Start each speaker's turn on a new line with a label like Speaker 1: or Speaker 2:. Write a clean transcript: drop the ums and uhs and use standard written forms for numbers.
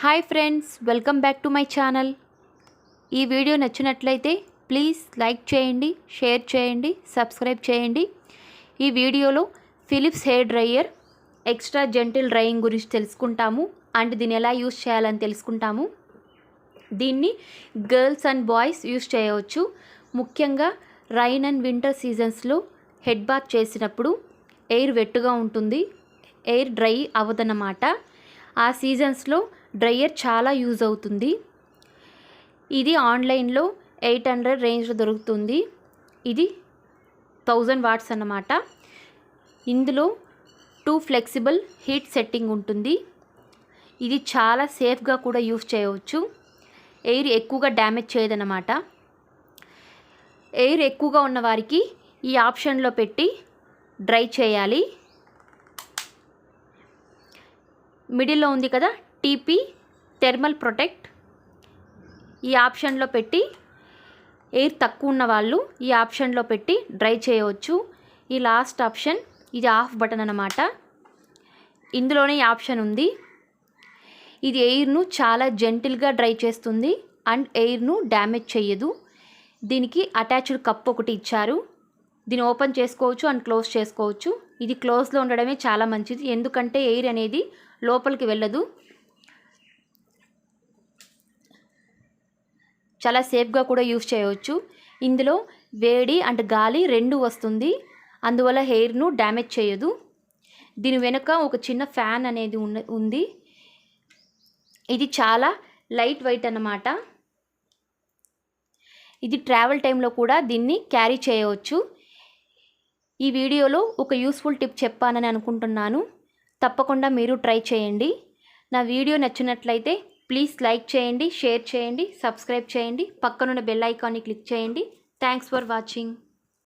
Speaker 1: Hi friends, welcome back to my channel. ఈ video నచ్చినట్లయితే please like చేయండి, share చేయండి, సబ్స్క్రైబ్ చేయండి. ఈ వీడియోలో Philips hair dryer extra gentle drying గురించి తెలుసుకుంటాము అండ్ దీన్ని ఎలా యూస్ చేయాలని తెలుసుకుంటాము. దీన్ని గర్ల్స్ అండ్ బాయ్స్ యూస్ చేయవచ్చు. ముఖ్యంగా రైన్ అండ్ వింటర్ సీజన్స్లో హెడ్ బాత్ చేసినప్పుడు ఎయిర్ వెట్టుగా ఉంటుంది, ఎయిర్ డ్రై అవ్వదన్నమాట. ఆ సీజన్స్లో డ్రైయర్ చాలా యూజ్ అవుతుంది. ఇది ఆన్లైన్లో 800 రేంజ్లో దొరుకుతుంది. ఇది 1000 వాట్స్ అన్నమాట. ఇందులో 2 ఫ్లెక్సిబుల్ హీట్ సెట్టింగ్ ఉంటుంది. ఇది చాలా సేఫ్గా కూడా యూజ్ చేయవచ్చు. ఎయిర్ ఎక్కువగా డ్యామేజ్ చేయదన్నమాట. ఎయిర్ ఎక్కువగా ఉన్న వారికి ఈ ఆప్షన్లో పెట్టి డ్రై చేయాలి. మిడిల్లో ఉంది కదా టీపీ థర్మల్ ప్రొటెక్ట్, ఈ ఆప్షన్లో పెట్టి ఎయిర్ తక్కువ ఉన్న వాళ్ళు ఈ ఆప్షన్లో పెట్టి డ్రై చేయవచ్చు. ఈ లాస్ట్ ఆప్షన్ ఇది ఆఫ్ బటన్ అన్నమాట. ఇందులోనే ఈ ఆప్షన్ ఉంది. ఇది ఎయిర్ను చాలా జెంటిల్గా డ్రై చేస్తుంది అండ్ ఎయిర్ను డ్యామేజ్ చేయదు. దీనికి అటాచ్డ్ కప్ ఒకటి ఇచ్చారు. దీన్ని ఓపెన్ చేసుకోవచ్చు అండ్ క్లోజ్ చేసుకోవచ్చు. ఇది క్లోజ్లో ఉండడమే చాలా మంచిది, ఎందుకంటే ఎయిర్ అనేది లోపలికి వెళ్ళదు. చాలా సేఫ్గా కూడా యూస్ చేయవచ్చు. ఇందులో వేడి అండ్ గాలి రెండు వస్తుంది, అందువల్ల హెయిర్ను డ్యామేజ్ చేయదు. దీని వెనుక ఒక చిన్న ఫ్యాన్ అనేది ఉంది. ఇది చాలా లైట్ వెయిట్ అన్నమాట. ఇది ట్రావెల్ టైంలో కూడా దీన్ని క్యారీ చేయవచ్చు. ఈ వీడియోలో ఒక యూస్ఫుల్ టిప్ చెప్పానని అనుకుంటున్నాను. తప్పకుండా మీరు ట్రై చేయండి. నా వీడియో నచ్చినట్లయితే ప్లీజ్ లైక్ చేయండి, షేర్ చేయండి, సబ్స్క్రైబ్ చేయండి. పక్కనున్న బెల్ ఐకాన్ని క్లిక్ చేయండి. Thanks for watching.